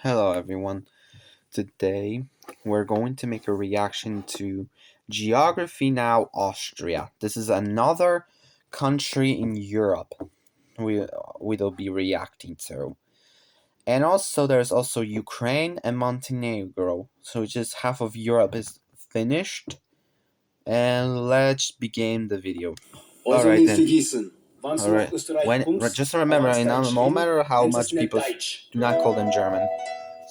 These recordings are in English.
Hello, everyone. Today we're going to make a reaction to Geography Now Austria. This is another country in Europe we'll be reacting to. And also, there's also Ukraine and Montenegro. So, just half of Europe is finished. And let's begin the video. Alright then. Alright. Just remember, no matter how much people do not call them German.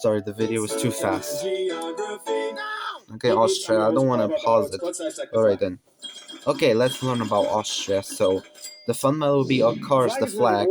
Sorry, the video was too fast. Okay, Austria. I don't want to pause it. Alright then. Okay, let's learn about Austria. So, the fun will be, of course, the flag.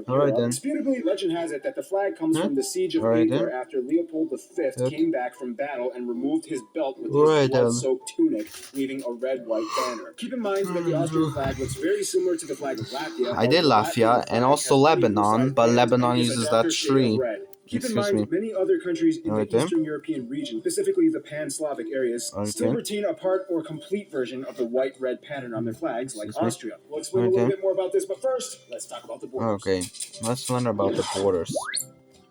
Alright then. Disputably, legend has it that the flag comes from the siege of Angers after Leopold V came back from battle and removed his belt with his blood-soaked tunic, leaving a red-white banner. Keep in mind that the Austrian flag looks very similar to the flag of Latvia. I did Latvia and also Lebanon, but Lebanon uses that tree. Keep in mind, many other countries in the Eastern European region, specifically the Pan-Slavic areas, still retain a part or complete version of the white-red pattern on their flags, like Austria. We'll explain a little bit more about this, but first, let's talk about the borders. Okay, let's learn about the borders.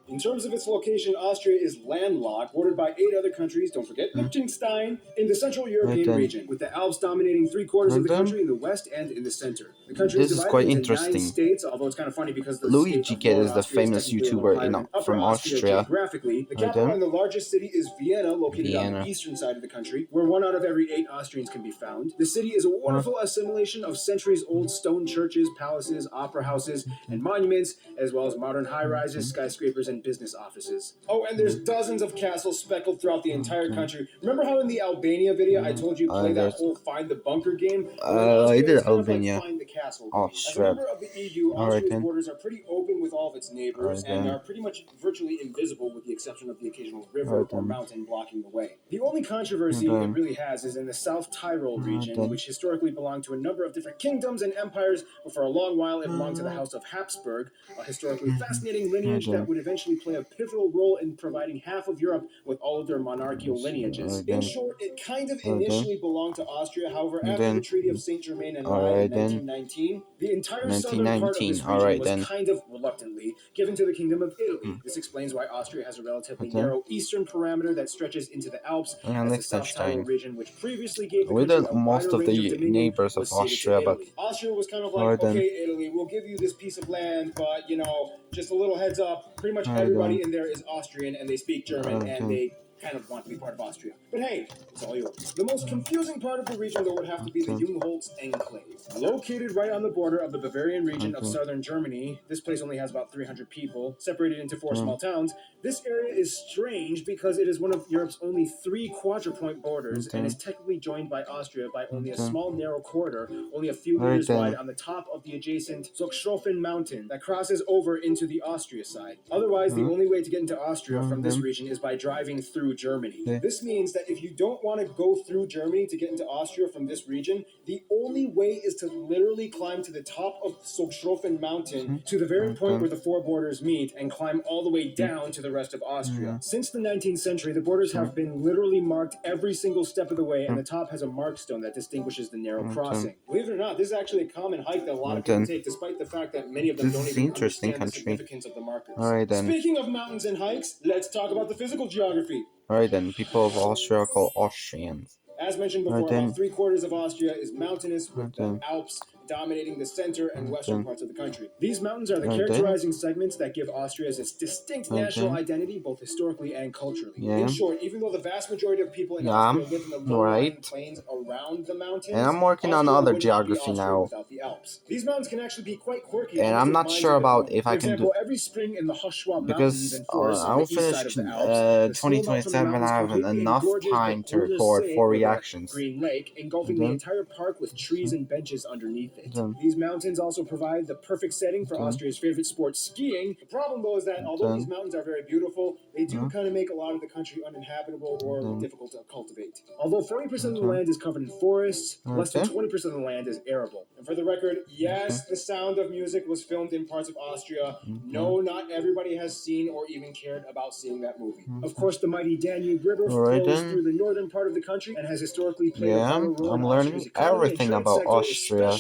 In terms of its location, Austria is landlocked, bordered by 8 other countries, don't forget Liechtenstein, in the Central European region, with the Alps dominating 3/4 of the country in the west and in the center. The country This is quite into interesting. 9 states, although it's kind of funny because the Luigi Kid is the famous YouTuber from Austria. Geographically, the capital and the largest city is Vienna, located on the eastern side of the country, where 1 out of every 8 Austrians can be found. The city is a wonderful assimilation of centuries-old stone churches, palaces, opera houses, and monuments, as well as modern high-rises, skyscrapers, and business offices. Oh, and there's dozens of castles speckled throughout the entire country. Remember how in the Albania video I told you play that whole Find the Bunker game? I did Albania. Find the castle. As a member of the EU, Austria's borders are pretty open with all of its neighbors and are pretty much virtually invisible with the exception of the occasional river or mountain blocking the way. The only controversy it really has is in the South Tyrol region, which historically belonged to a number of different kingdoms and empires, but for a long while it belonged to the House of Habsburg, a historically fascinating lineage that would eventually play a pivotal role in providing half of Europe with all of their monarchical lineages. In short, it kind of initially belonged to Austria. However, after the Treaty of Saint Germain and Rye in 1919, the entire southern part of this region was kind of reluctantly given to the Kingdom of Italy. This explains why Austria has a relatively narrow eastern parameter that stretches into the Alps, as the South Tyrol region, which previously gave the country a most wider of range the of dominion, neighbors of was ceded Austria, to but Italy. Austria was kind of like, okay, Italy, we'll give you this piece of land, but you know, just a little heads up, pretty much everybody in there is Austrian and they speak German and they kind of want to be part of Austria. But hey, it's all yours. The most confusing part of the region, though, would have to be the Jungholz Enclave. Located right on the border of the Bavarian region of southern Germany, this place only has about 300 people, separated into 4 small towns. This area is strange because it is one of Europe's only 3 quadrupoint borders and is technically joined by Austria by only a small narrow corridor, only a few meters wide on the top of the adjacent Zugspfropfen mountain that crosses over into the Austria side. Otherwise, the only way to get into Austria from this region is by driving through Germany. This means that if you don't want to go through Germany to get into Austria from this region, the only way is to literally climb to the top of Zugspfropfen mountain to the very point where the 4 borders meet and climb all the way down to the rest of Austria. Since the 19th century, the borders have been literally marked every single step of the way, and the top has a mark stone that distinguishes the narrow crossing. Believe it or not, this is actually a common hike that a lot of people take, despite the fact that many of them don't even understand the significance of the markers. Speaking of mountains and hikes, let's talk about the physical geography. Alright then, people of Austria are called Austrians. As mentioned before, about 3/4 of Austria is mountainous, with the Alps dominating the center and western parts of the country. These mountains are the characterizing segments that give Austria its distinct national identity, both historically and culturally. In short, even though the vast majority of people in Austria live in the low-lying plains around the mountains, and I'm working on other geography now. The Alps. These mountains can actually be quite quirky, and I'm not sure about if I can do every spring in the Hushwa because I'll finish 2027 and I have enough time to record 4 reactions. Green Lake, engulfing the entire park with trees and benches underneath it. These mountains also provide the perfect setting for Austria's favorite sport, skiing. The problem, though, is that although these mountains are very beautiful, they do kind of make a lot of the country uninhabitable or difficult to cultivate. Although 40% of the land is covered in forests, less than 20% of the land is arable. And for the record, yes, The Sound of Music was filmed in parts of Austria. No, not everybody has seen or even cared about seeing that movie. Of course, the mighty Danube River flows through the northern part of the country and has historically played a vital role in learning everything about Austria.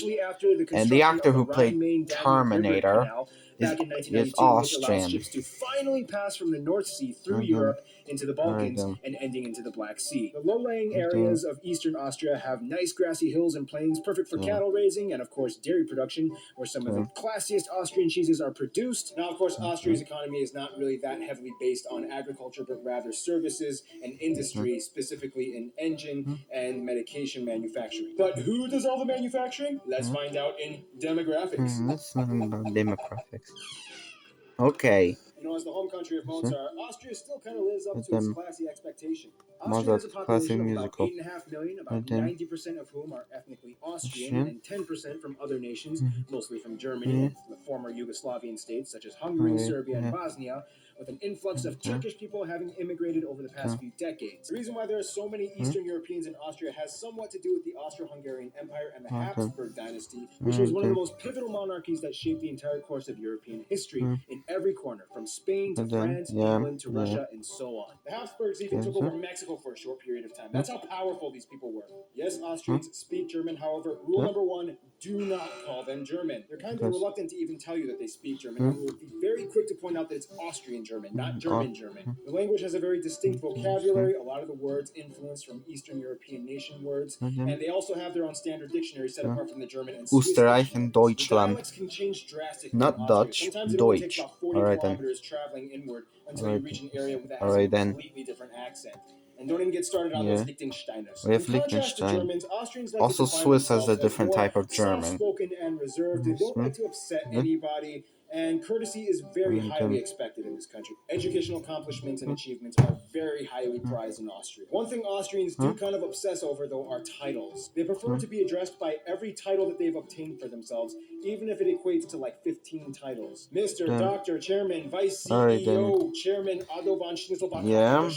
And the actor who played Terminator is back in is 1992, which allows Austrian. ships to finally pass from the North Sea through And then, Europe into the alright Balkans then. and ending into the Black Sea. The low-lying And then, areas of eastern Austria have nice grassy hills and plains, perfect for then, cattle raising and, of course, dairy production, where some of the then, classiest Austrian cheeses are produced. Now, of course, then, Austria's economy is not really that heavily based on agriculture, but rather services and then, industry, specifically in engine then, and medication manufacturing. But who does all the manufacturing? Let's then, find out in demographics. let's learn about demographics. Okay. You know, as the home country of So, Mozart, Austria still kind of lives up and to its then classy expectation. Austria has Mozart a classic population of about musical. 8.5 million, about And then 90% of whom are ethnically Austrian Austrian. and 10% from other nations, mostly from Germany Yeah. and the former Yugoslavian states such as Hungary, Alright. Serbia, and Yeah. Bosnia, with an influx of Then, Turkish people having immigrated over the past few decades. The reason why there are so many Eastern Europeans in Austria has somewhat to do with the Austro-Hungarian Empire and the then, Habsburg dynasty, which was one of the then, most pivotal monarchies that shaped the entire course of European history in every corner, from Spain to and then, France, yeah, England to yeah. Russia, and so on. The Habsburgs even Okay, took so, over Mexico for a short period of time. That's how powerful these people were. Yes, Austrians speak German, however, rule number one, do not call them German. They're kind of because, reluctant to even tell you that they speak German and will be very quick to point out that it's Austrian German, not German German. The language has a very distinct vocabulary, a lot of the words influenced from Eastern European nation words, and they also have their own standard dictionary set apart from the German and Swiss Österreich and dictionaries. The Deutschland. dialects can change drastically in Not Austria. Dutch, Sometimes it only takes Deutsch. about 40 Alright then. kilometers traveling inward until you Alright reach then. an area that has a Alright then. completely different accent. And don't even get started on those Yeah. Liechtensteiners. We In have contrast to Liechtenstein. Germans, Austrians like to Also, define Swiss has a themselves as different more type of German. soft-spoken and reserved. They don't like to upset anybody, and courtesy is very highly expected in this country. Educational accomplishments and achievements are very highly prized in Austria. One thing Austrians do kind of obsess over, though, are titles. They prefer to be addressed by every title that they've obtained for themselves, even if it equates to like 15 titles. Mr., Doctor, Chairman, Vice Alright then. CEO, Chairman Otto von Schnitzelbach. Yeah.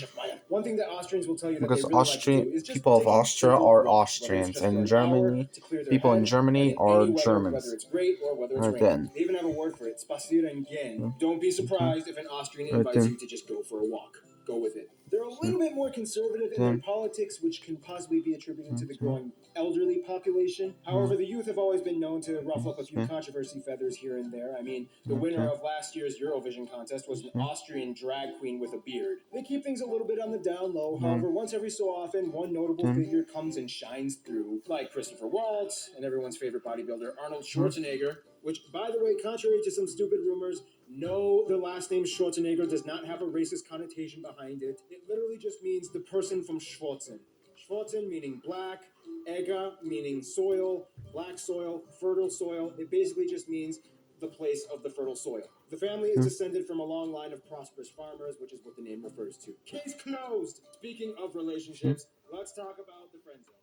One thing that Austrians will tell you that they Because really like to do is just people of take a Austria simple are walk, whether it's Austrians, just for and an hour Germany, to clear their people in head, and Germany in are any weather, whether Germans. it's great or whether it's Alright raining. then. They even have a word for it, spazieren gehen. Don't be surprised if an Austrian Alright invites then. you to just go for a walk. Go with it. They're a little bit more conservative in their politics, which can possibly be attributed to the growing elderly population. However, the youth have always been known to ruffle up a few controversy feathers here and there. I mean, the winner of last year's Eurovision contest was an Austrian drag queen with a beard. They keep things a little bit on the down low. However, once every so often, one notable figure comes and shines through, like Christopher Waltz and everyone's favorite bodybuilder Arnold Schwarzenegger, which, by the way, contrary to some stupid rumors, no, the last name Schwarzenegger does not have a racist connotation behind it. It literally just means the person from Schwarzen. Schwarzen meaning black, Egger meaning soil, black soil, fertile soil. It basically just means the place of the fertile soil. The family is descended from a long line of prosperous farmers, which is what the name refers to. Case closed. Speaking of relationships, let's talk about the friend zone.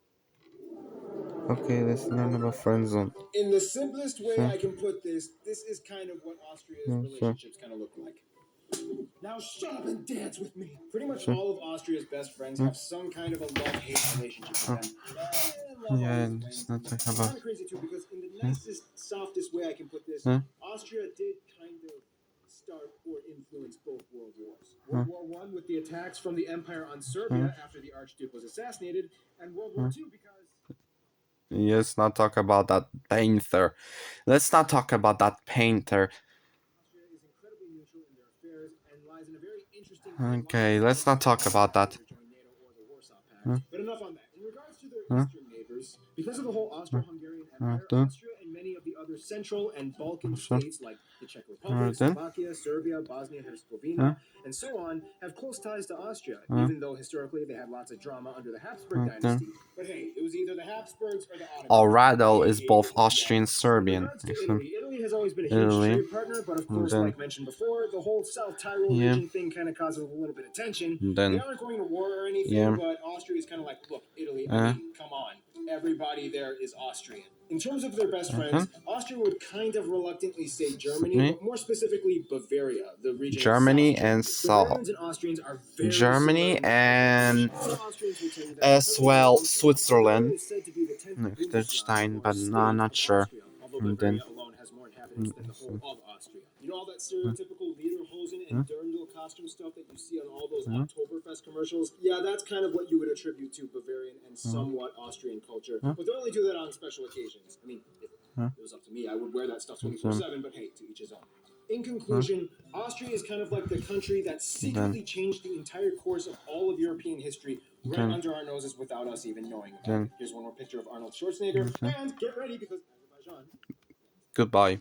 Okay, let's learn about friend zone. In the simplest way I can put this, this is kind of what Austria's relationships kind of look like. Now shut up and dance with me. Pretty much all of Austria's best friends have some kind of a love-hate relationship with them. Yeah, and it's not talking It's about. kind of crazy too, because in the nicest, softest way I can put this, Austria did kind of start or influence both world wars. World War One with the attacks from the Empire on Serbia after the Archduke was assassinated, and World War Two because Let's not talk about that painter. Let's not talk about that painter. Austria is incredibly neutral in their affairs and lies in a very interesting Okay, let's not talk about that. to join NATO or the Warsaw Pact. But enough on that. In regards to their eastern neighbors, because of the whole Austro-Hungarian Empire, Austria and many of the other Central and Balkan states like the Czech Republic, Slovakia, Serbia, Bosnia-Herzegovina, and so on, have close ties to Austria, even though historically they had lots of drama under the Habsburg dynasty. But hey, it was either the Habsburgs or the Ottomans. Alrado is both Austrian In Serbian. regards to Italy, Italy has always been a huge trade partner, but of course, like mentioned before, the whole South Tyrol region thing kind of causes a little bit of tension. They aren't going to war or anything, but Austria is kind of like, look, Italy, I mean, come on. Everybody there is Austrian. In terms of their best friends, Austria would kind of reluctantly say Germany, but more specifically Bavaria, the region Germany of South and Germany. South. Bavarians and Austrians are very Germany similar. and Some Austrians will tell you that as well Switzerland. Bavaria is said to be the 10th Liechtenstein, Bundesland, or but no, I'm state not of sure. Austria, although And then, Bavaria alone has more inhabitants than the whole of Austria. You know all that stereotypical Lederhosen and Dirndl costume stuff that you see on all those Oktoberfest commercials? Yeah, that's kind of what you would attribute to Bavarian and somewhat Austrian culture. But they only do that on special occasions. I mean, if it was up to me, I would wear that stuff 24/7, but hey, to each his own. in conclusion, Austria is kind of like the country that secretly changed the entire course of all of European history right under our noses without us even knowing about it. Here's one more picture of Arnold Schwarzenegger, and get ready because Azerbaijan. Goodbye.